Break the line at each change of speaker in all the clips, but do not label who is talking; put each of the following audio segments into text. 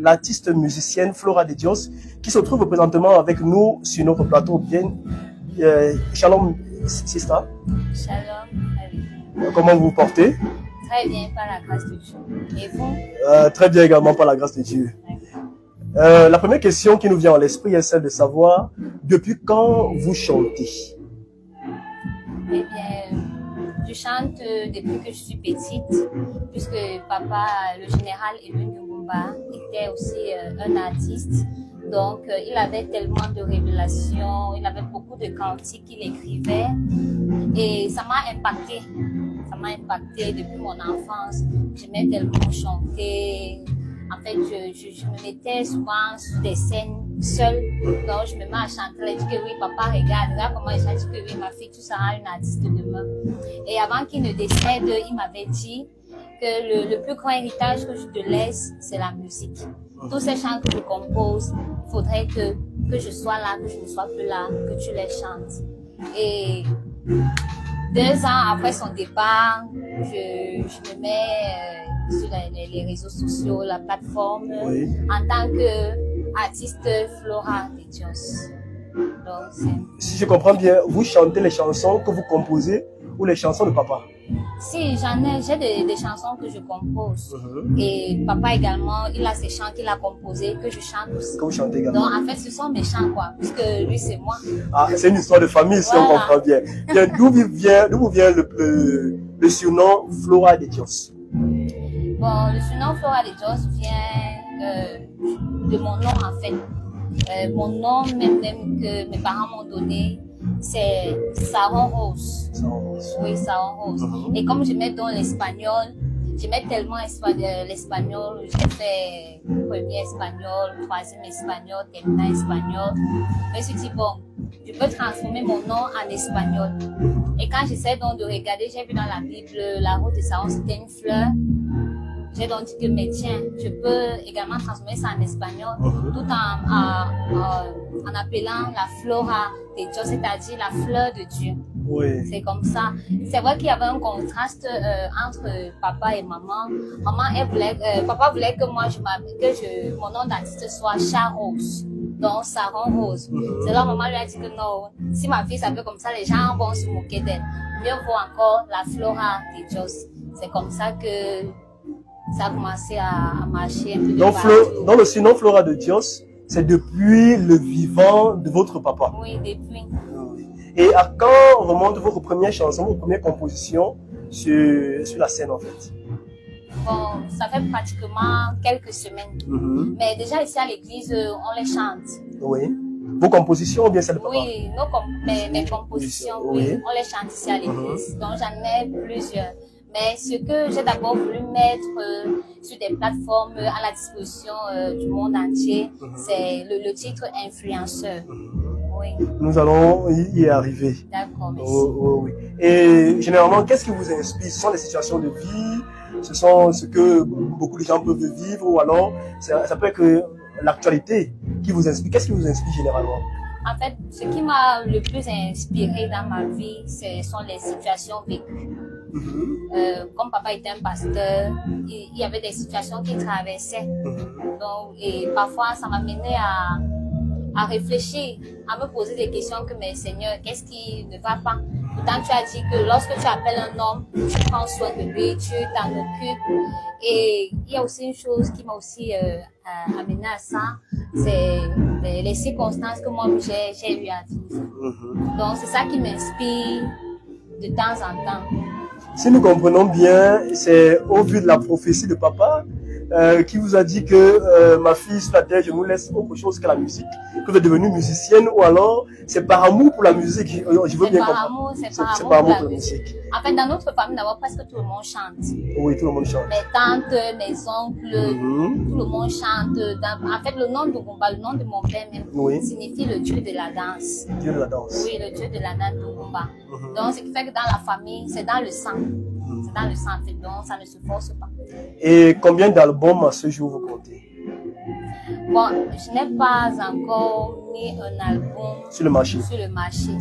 l'artiste musicienne Flora de Dios, qui se trouve présentement avec nous sur notre plateau. Bien, Shalom, Sista.
Shalom.
Comment vous vous portez?
Très bien, par la grâce de Dieu. Et vous?
Très bien également, par la grâce de Dieu. La première question qui nous vient à l'esprit est celle de savoir depuis quand vous chantez?
Eh bien, je chante depuis que je suis petite, puisque papa, le général Edwin Lumumba, était aussi un artiste. Donc, il avait tellement de révélations, il avait beaucoup de cantiques qu'il écrivait et ça m'a impacté. Ça m'a impacté depuis mon enfance. J'aimais tellement chanter. En fait, je me mettais souvent sur des scènes seule. Donc, je me mets à chanter. Elle dit que oui, papa, regarde comment je chante. Que oui, ma fille, tu seras une artiste demain. Et avant qu'il ne décède, il m'avait dit que le plus grand héritage que je te laisse, c'est la musique. Tous ces chants que je compose, il faudrait que je sois là, que je ne sois plus là, que tu les chantes. Et 2 ans après son départ, je me mets sur les réseaux sociaux, la plateforme,
Oui.
en tant qu'artiste Flora de Dios. Donc,
Si je comprends bien, vous chantez les chansons que vous composez ou les chansons de papa?
si, j'ai des chansons que je compose. Et papa également, il a ses chants qu'il a composés, que je chante aussi.
Que vous chantez également?
Donc, en fait, ce sont mes chants, quoi, puisque lui, c'est moi.
Ah, c'est une histoire de famille, si on comprend bien. Bien, d'où vous vient le surnom Flora de Dios?
Bon, le surnom Flora de Dios vient de mon nom, en fait. Mon nom, même que mes parents m'ont donné, c'est Saron Rose. Oui, Saron Rose. Et comme j'aimais dans l'espagnol, j'aimais tellement l'espagnol, j'ai fait premier espagnol, 3e espagnol, terminal espagnol. Je me suis dit, bon, je peux transformer mon nom en espagnol. Et quand j'essaie donc de regarder, j'ai vu dans la Bible, la rose de Saron, c'était une fleur. J'ai donc dit que, mais tiens, je peux également transformer ça en espagnol, tout en appelant la Flora de Dios, c'est-à-dire la fleur de Dieu.
Oui.
C'est comme ça. C'est vrai qu'il y avait un contraste entre papa et maman. Papa voulait que moi, mon nom d'artiste soit Charose, donc Saron Rose. C'est là maman lui a dit que non, si ma fille s'appelle comme ça, les gens vont se moquer d'elle. Mieux vaut encore la Flora de Dios. C'est comme ça que ça a commencé à marcher un peu de partout.
Donc le surnom Flora de Dios, c'est depuis le vivant de votre papa?
Oui, depuis.
Et à quand remontent vos premières chansons, vos premières compositions sur la scène en fait?
Bon, ça fait pratiquement quelques semaines. Mais déjà ici à l'église, on les chante.
Oui. Vos compositions ou bien celles de papa?
Oui, mes compositions, oui. On les chante ici à l'église. Donc j'en ai plusieurs. Mais ce que j'ai d'abord voulu mettre sur des plateformes à la disposition du monde entier, c'est le titre influenceur. Oui.
Nous allons y arriver.
D'accord, merci.
Oui. Et généralement, qu'est-ce qui vous inspire? Ce sont des situations de vie, ce sont ce que beaucoup de gens peuvent vivre, ou alors ça peut être que l'actualité qui vous inspire. Qu'est-ce qui vous inspire généralement?
En fait, ce qui m'a le plus inspiré dans ma vie, ce sont les situations vécues. Comme papa était un pasteur, il y avait des situations qu'il traversait. Donc, et parfois, ça m'amenait à réfléchir, à me poser des questions que, mais Seigneur, qu'est-ce qui ne va pas? Pourtant, tu as dit que lorsque tu appelles un homme, tu prends soin de lui, tu t'en occupes. Et il y a aussi une chose qui m'a aussi amené à ça, c'est les circonstances que moi j'ai eu à vivre. Donc, c'est ça qui m'inspire de temps en temps.
Si nous comprenons bien, c'est au vu de la prophétie de papa qui vous a dit que ma fille sur la terre, je nous laisse autre chose que la musique, que vous êtes devenue musicienne, ou alors c'est par amour pour la musique. Je veux bien comprendre.
C'est par amour pour la musique.
En
fait, dans notre famille, d'abord, presque tout le monde chante.
Oui, tout le monde chante.
Mes tantes, mes oncles, tout le monde chante. En fait, le nom de Lumumba, le nom de mon père même, signifie le dieu de la danse.
Dieu de la danse.
Oui, le dieu de la danse de Lumumba. Donc, ce qui fait que dans la famille, c'est dans le sang. C'est dans le sang, en fait, donc ça ne se force pas.
Et combien d'albums à ce jour vous comptez?
Bon, je n'ai pas encore mis un album
sur le marché.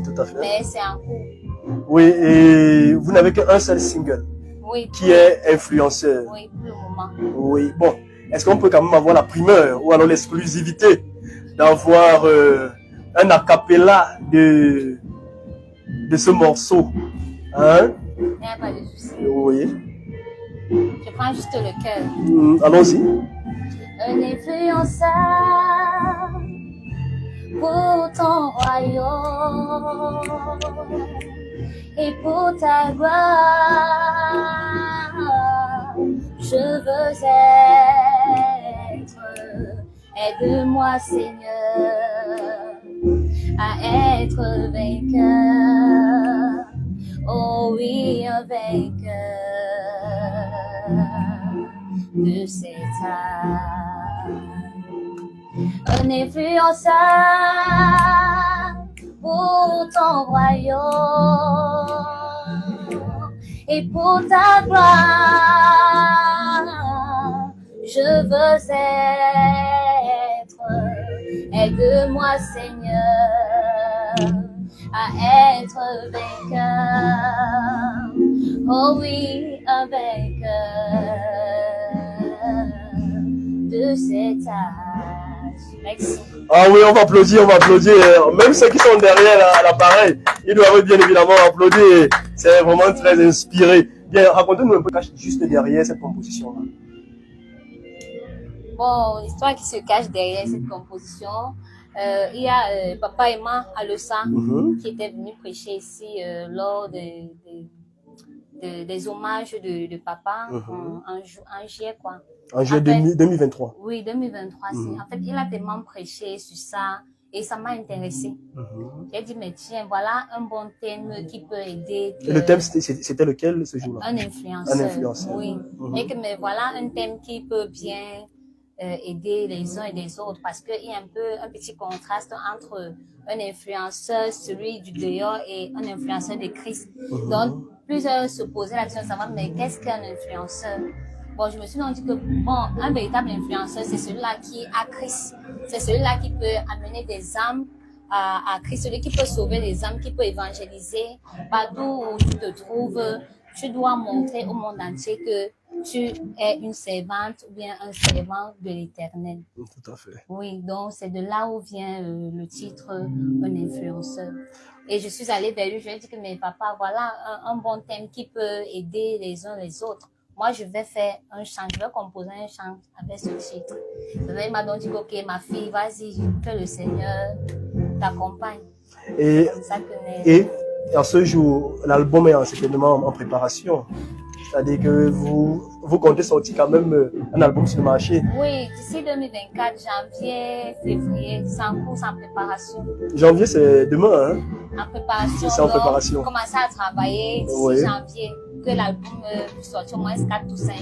Tout
à fait.
Mais c'est en cours.
Oui, et vous n'avez qu'un seul single.
Oui.
Qui est influenceur.
Oui, pour le moment.
Oui, bon. est-ce qu'on peut quand même avoir la primeur ou alors l'exclusivité d'avoir un a cappella de ce morceau, hein?
Il n'y a pas de souci.
Oui.
Je prends juste le cœur.
Allons-y.
Un influenceur pour ton royaume et pour ta gloire. Je veux être, aide-moi Seigneur à être vainqueur. Oh oui, un vainqueur de cette âme. Un influenceur pour ton royaume et pour ta gloire. Je veux être, aide-moi Seigneur à être vainqueur. Oh oui, un vainqueur de cet âge. Merci.
Ah oui, on va applaudir, on va applaudir. Même ceux qui sont derrière à l'appareil, ils doivent bien évidemment applaudir. C'est vraiment très inspiré. Bien, racontez-nous un peu juste derrière cette composition-là.
Bon, l'histoire qui se cache derrière cette composition, il y a Papa Emma Alosa qui était venu prêcher ici lors des hommages de papa en juillet, quoi.
En juillet 2023.
Oui, 2023. En fait, il a tellement prêché sur ça et ça m'a intéressée. J'ai dit, mais tiens, voilà un bon thème qui peut aider.
Et le thème, c'était lequel ce jour-là?
Un influenceur.
Un influenceur.
Oui. Et que, mais voilà un thème qui peut bien aider les uns et les autres parce qu'il y a un petit contraste entre un influenceur, celui du dehors, et un influenceur de Christ. Donc, plusieurs se posaient la question de savoir, mais qu'est-ce qu'un influenceur? Bon, je me suis donc dit que, bon, un véritable influenceur, c'est celui-là qui a Christ. C'est celui-là qui peut amener des âmes à Christ, celui qui peut sauver les âmes, qui peut évangéliser. Partout où tu te trouves, tu dois montrer au monde entier que tu es une servante ou bien un servant de l'Éternel.
Tout à fait.
Oui, donc c'est de là où vient le titre un influenceur. Et je suis allée vers lui, je lui ai dit que mais papa, voilà un bon thème qui peut aider les uns les autres. Moi, je vais faire un chant, je vais composer un chant avec ce titre. Il m'a donc dit ok, ma fille, vas-y, que le Seigneur t'accompagne.
Et à ce jour, l'album est certainement en préparation. C'est-à-dire que vous comptez sortir quand même un album sur le marché.
Oui, d'ici 2024, janvier, février, c'est en cours, c'est en préparation.
Janvier, c'est demain, hein?
En préparation.
C'est en préparation.
Donc, commencer à travailler d'ici janvier, que l'album puisse sortir au moins 4 ou 5.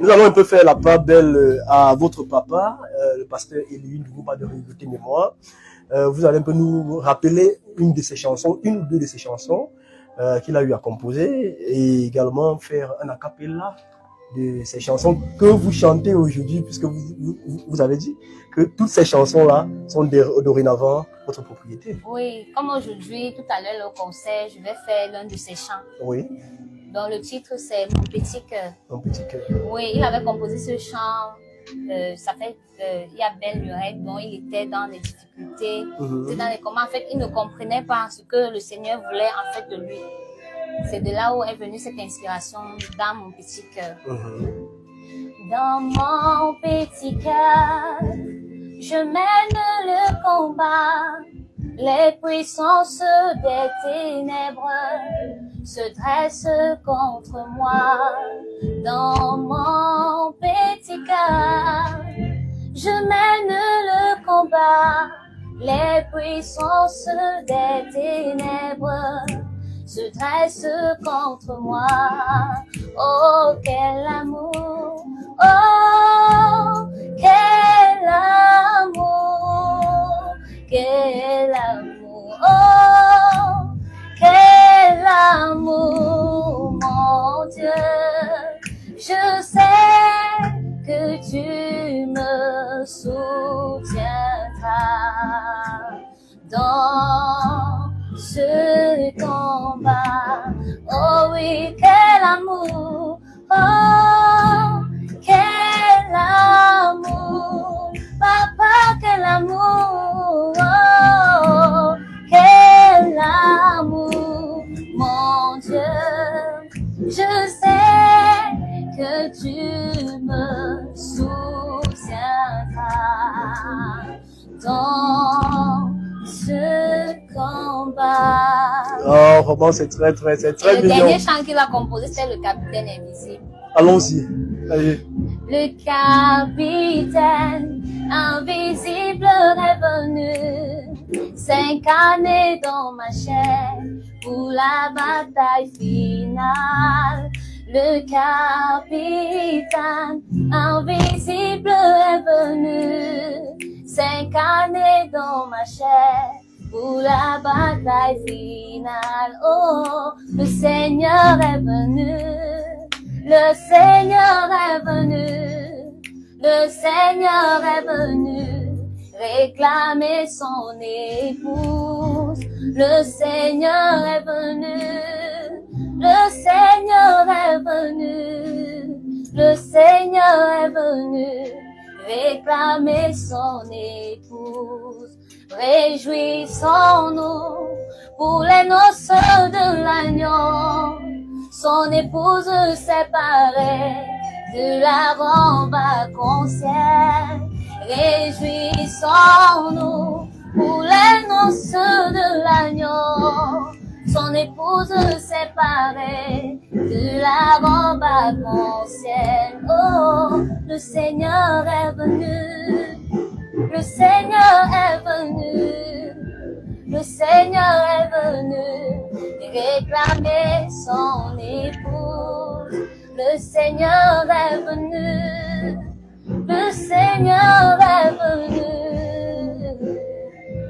Nous allons un peu faire la part belle à votre papa, le pasteur Élie du groupe de Réalité Mémoire. Vous allez un peu nous rappeler une ou deux de ses chansons qu'il a eu à composer et également faire un a cappella de ces chansons que vous chantez aujourd'hui, puisque vous avez dit que toutes ces chansons-là sont dorénavant votre propriété.
Oui, comme aujourd'hui, tout à l'heure, au concert, je vais faire l'un de ces chants.
Oui.
Donc le titre, c'est Mon petit cœur.
Mon petit cœur.
Oui, il avait composé ce chant. Ça fait il y a belle lurette, dont il était dans des difficultés, c'était dans les comment en fait il ne comprenait pas ce que le Seigneur voulait en fait de lui. C'est de là où est venue cette inspiration dans mon petit cœur. Dans mon petit cœur, je mène le combat. Les puissances des ténèbres se dressent contre moi. Dans mon petit cœur, je mène le combat. Les puissances des ténèbres se dressent contre moi. Oh, quel amour! Oh, quel amour! Quel amour! Oh, quel amour, mon Dieu! Je sais que tu me soutiendras dans ce combat. Oh oui, quel amour! Oh, quel amour! que tu me soutiendras dans ce combat.
Oh, vraiment, c'est très
Le
mignon.
dernier chant qu'il a composé, c'est le Capitaine Invisible.
Allons-y. Allez.
Le capitaine invisible est venu s'incarner dans ma chair pour la bataille finale. Le capitaine invisible est venu s'incarner dans ma chair pour la bataille finale. Oh, le Seigneur est venu. Le Seigneur est venu, le Seigneur est venu réclamer son épouse. Le Seigneur est venu, le Seigneur est venu, le Seigneur est venu réclamer son épouse. Réjouissons-nous pour les noces de l'agneau. Son épouse séparée de la robe à concert. Réjouissons-nous pour les noces de l'agneau. Son épouse séparée de la robe à concert. Oh, le Seigneur est venu. Le Seigneur est venu. Le Seigneur est venu réclamer son épouse. Le Seigneur est venu. Le Seigneur est venu.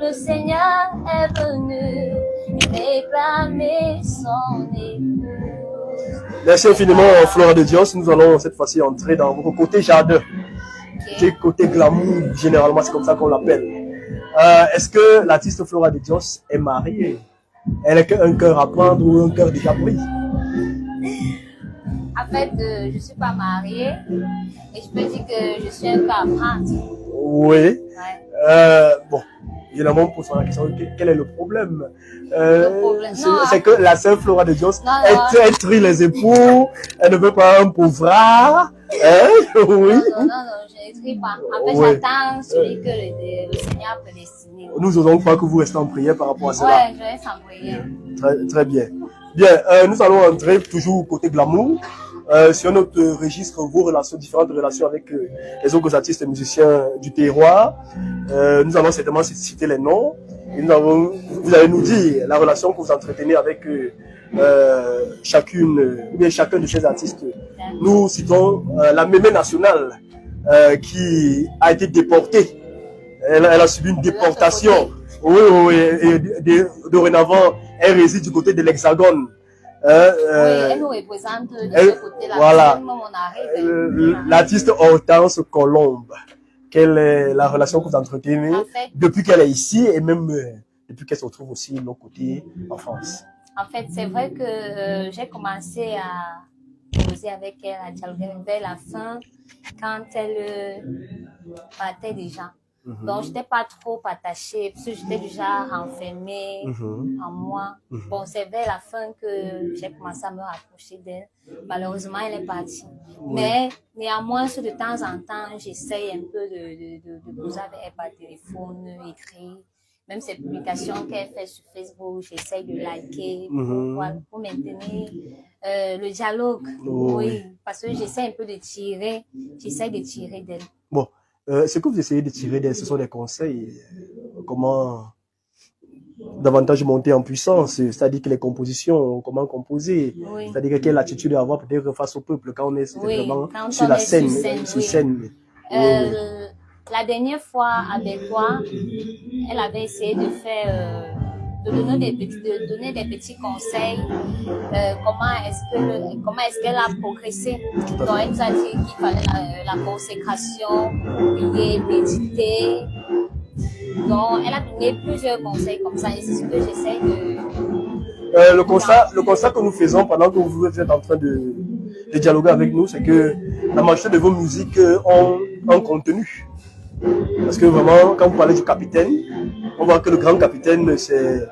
Le Seigneur est venu réclamer son épouse.
Merci infiniment, Flora de Dios. Nous allons cette fois-ci entrer dans votre côté jardin. Côté glamour, généralement, c'est comme ça qu'on l'appelle. Est-ce que l'artiste Flora de Dios est mariée? Elle a un cœur à prendre ou un cœur déjà pris?
En fait, je ne suis pas mariée et je peux dire que je suis un peu à prendre.
Oui.
Ouais.
Bon, évidemment, pour la question, quel est le problème?
Le problème,
c'est que la sœur Flora de Dios,
Non,
elle trie les époux, elle ne veut pas un pauvre. Hein? Oui.
Non, je ne trie pas. En fait,
Ouais.
j'attends celui que le Seigneur a prédestiné.
Nous osons croire que vous restez en prière par rapport à cela.
Ouais, je reste en prière.
Très bien. Bien, nous allons entrer toujours côté glamour. Sur notre registre, vos relations, différentes relations avec les autres artistes et musiciens du terroir. Nous allons certainement citer les noms. Et vous allez nous dire la relation que vous entretenez avec chacun de ces artistes. Nous citons la Mémé nationale qui a été déportée. Elle a subi une déportation. Oui. Et dorénavant, elle réside du côté de l'Hexagone.
Oui, elle nous représente de ce côté-là.
Voilà.
Même on arrive.
L'artiste Hortense Colombe. Quelle est la relation que vous entretenez
En fait,
depuis qu'elle est ici et même depuis qu'elle se retrouve aussi de l'autre côté en France?
En fait, c'est vrai que j'ai commencé à causer avec elle, à dialoguer vers la fin, quand elle partait déjà. Donc, je n'étais pas trop attachée, parce que j'étais déjà renfermée en moi. Bon, c'est vers la fin que j'ai commencé à me rapprocher d'elle. Malheureusement, elle est partie. Mais néanmoins, de temps en temps, j'essaye un peu de causer avec elle par téléphone, écrire. Même ces publications qu'elle fait sur Facebook, j'essaye de liker pour maintenir le dialogue. Oui, parce que j'essaie un peu j'essaie de tirer d'elle.
Bon. Ce que vous essayez de tirer d'elle, ce sont des conseils. Comment davantage monter en puissance, c'est-à-dire que les compositions, comment composer, c'est-à-dire quelle attitude avoir peut-être face au peuple quand on est vraiment sur la scène. Sur scène.
La dernière fois avec toi, elle avait essayé de faire, de donner des petits conseils. Comment est-ce qu'elle a progressé. Donc elle nous a dit qu'il fallait la consécration, prier, méditer. Donc elle a donné plusieurs conseils comme ça et c'est ce que j'essaie de...
Le constat que nous faisons pendant que vous êtes en train de dialoguer avec nous, c'est que la majorité de vos musiques ont un contenu. Parce que vraiment, quand vous parlez du capitaine, on voit que le grand capitaine, c'est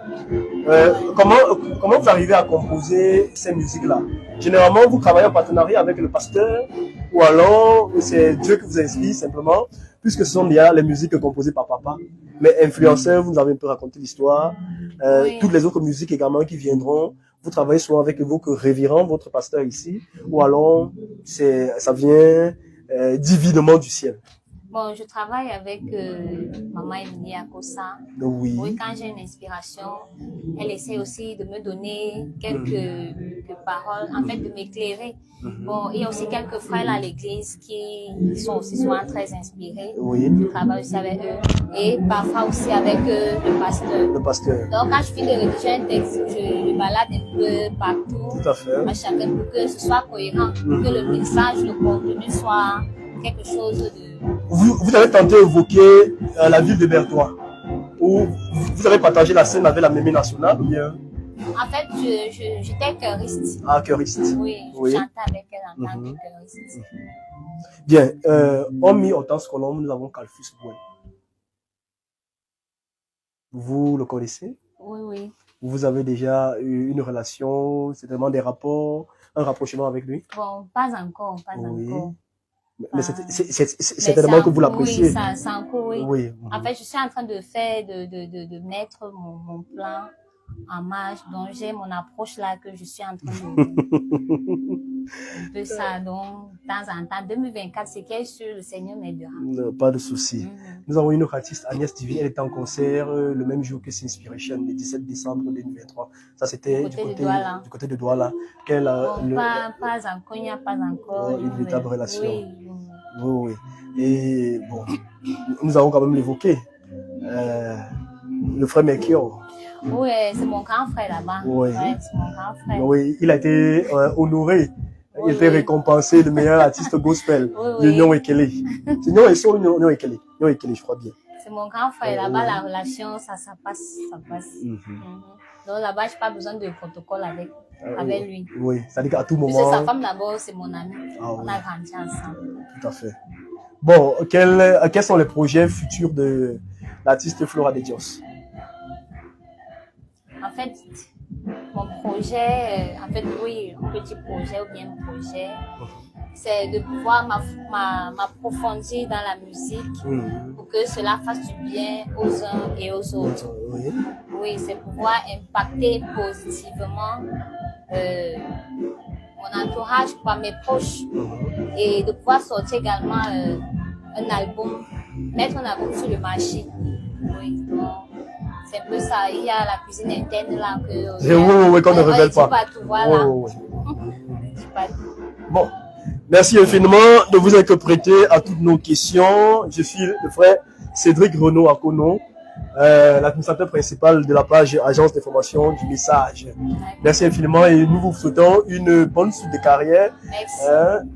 Comment vous arrivez à composer ces musiques-là? Généralement, vous travaillez en partenariat avec le pasteur ou alors c'est Dieu qui vous inspire simplement, puisque ce sont déjà les musiques composées par papa. Mais influenceur, vous nous avez un peu raconté l'histoire.
Oui.
Toutes les autres musiques également qui viendront, vous travaillez souvent avec votre révérend, votre pasteur ici, ou alors ça vient divinement du ciel.
Bon, je travaille avec Maman Emilie Akosa.
Oui.
Oui, quand j'ai une inspiration, elle essaie aussi de me donner quelques paroles, en fait, de m'éclairer. Bon, il y a aussi quelques frères à l'église qui sont aussi souvent très inspirés.
Oui.
Je travaille aussi avec eux. Et parfois aussi avec le pasteur.
Le pasteur.
Donc, quand je finis de rédiger un texte, je le balade un peu partout.
Tout à fait.
À chacun pour que ce soit cohérent, pour que le message, le contenu soit quelque chose de...
Vous avez tenté d'évoquer la ville de Bertois, où vous avez partagé la scène avec la Mémé nationale ou bien?
En fait, j'étais choriste.
Ah, choriste.
Oui,
Oui.
je chantais avec elle en tant que choriste.
Bien, hormis Hortense Colombe, nous avons Calfus Bouin. Vous le connaissez?
Oui, oui.
Vous avez déjà eu une relation, certainement des rapports, un rapprochement avec lui?
Bon, pas encore, pas
Oui.
encore.
Mais c'est certainement que vous l'appréciez.
Oui, c'est en cours, oui.
Oui.
En fait, je suis en train de mettre mon plan en marche. Donc, j'ai mon approche là que je suis en train de ça. Donc, de temps en temps, 2024, c'est qu'elle est sur le Seigneur m'aidera.
Non, pas de souci. Nous avons une autre artiste, Agnès Divine. Elle était en concert le même jour que S'Inspiration, le 17 décembre 2023. Ça, c'était du côté de Douala.
Bon, pas encore, il n'y a pas encore.
Une véritable relation.
Oui.
Oui, oui. Et bon, nous avons quand même l'évoqué. Le frère Melchior.
Oui, c'est mon grand frère là-bas.
Oui.
Ouais, c'est mon grand frère.
Oui, il a été honoré.
Oui,
il était récompensé de meilleur artiste gospel. Union Ekele. C'est Union Ekele. Union Ekele, je crois bien.
C'est mon grand frère là-bas, la relation, ça passe. Donc là-bas, je n'ai pas besoin de protocole avec lui.
Oui, c'est-à-dire qu'à tout moment.
Puisque sa femme d'abord, c'est mon ami.
Ah,
on a grandi ensemble.
Tout à fait. Bon, quels sont les projets futurs de l'artiste Flora de Dios?
En fait, mon projet, oui, un petit projet ou bien un projet, c'est de pouvoir m'approfondir dans la musique pour que cela fasse du bien aux uns et aux autres. Oui, c'est pouvoir impacter positivement mon entourage, mes proches, et de pouvoir sortir également un album, mettre un album sur le marché. Oui, donc c'est un peu ça. Il y a la cuisine interne là que
qu'on ne révèle pas.
Tout, voilà.
Bon, merci infiniment de vous être prêté à toutes nos questions. Je suis le frère Cédric Renaud Akono, l'administrateur principal de la page Agence d'information du message. Merci infiniment et nous vous souhaitons une bonne suite de carrière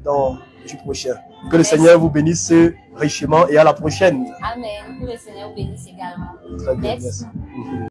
dans le prochain. Que le Seigneur vous bénisse richement et à la prochaine.
Amen. Que le Seigneur vous bénisse également.
Très bien, merci.